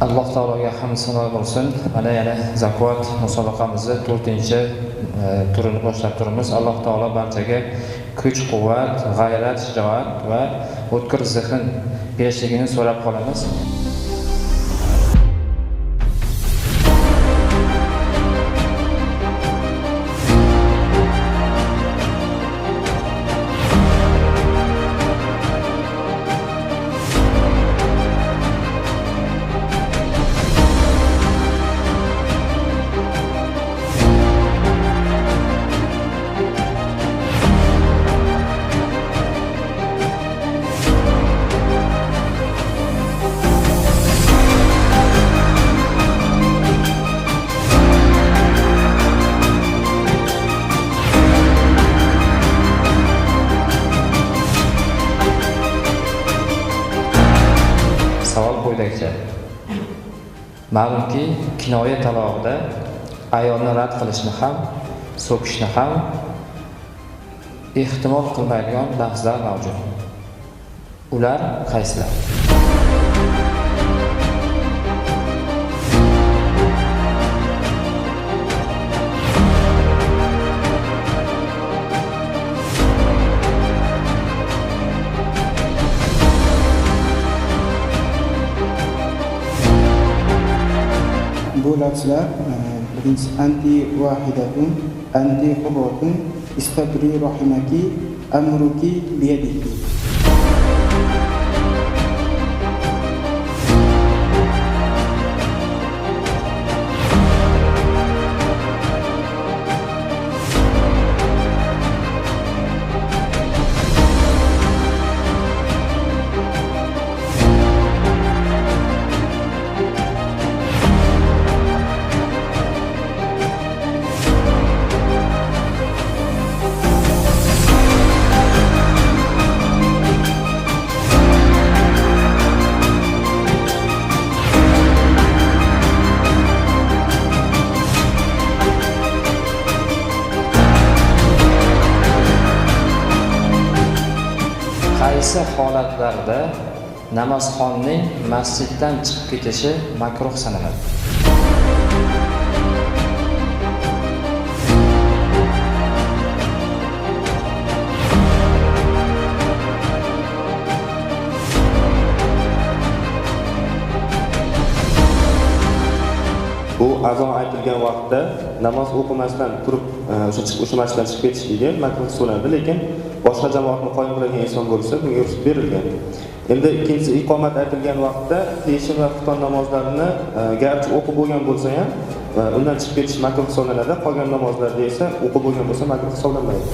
Alloh taologa hamd sano bo'lsin. Mana yana zakot musobaqamizni 4-turini boshlab turibmiz. Alloh taolo barchaga kuch-quvvat, g'ayrat, shijoat va o'tkir zehn berishligini so'rab qolamiz. Savol quyidagicha. Ma'lumki, kinoya talog'ida ayolni rad qilishni ham, so'kishni ham ehtimol qilmaydigan lafzlar mavjud. Ular qaysilar? Bu lafzlar birinchisi anti vahidatun, anti hurratun, istagri rahimaki, amruki biyadiki. Qaysi holatlarda namozxonning masjiddan chiqib ketishi makruh sanaladi? Bu azon aytilgan vaqtda namoz o'qimasdan turib o'sha masjiddan chiqib ketishligi makruh hisoblanadi, lekin boshqa jamoatni qoyim qiladigan inson bo'lsa, bunga ruxsat berilgan. Endi ikkinchisi, iqomat aytilgan vaqtda peshin va xufton namozlarini garchi o'qib bo'lgan bo'lsa ham, undan chiqib ketish makruh hisoblanadi. Qolgan namozlarda esa o'qib bo'lgan bo'lsa makruh hisoblanmaydi.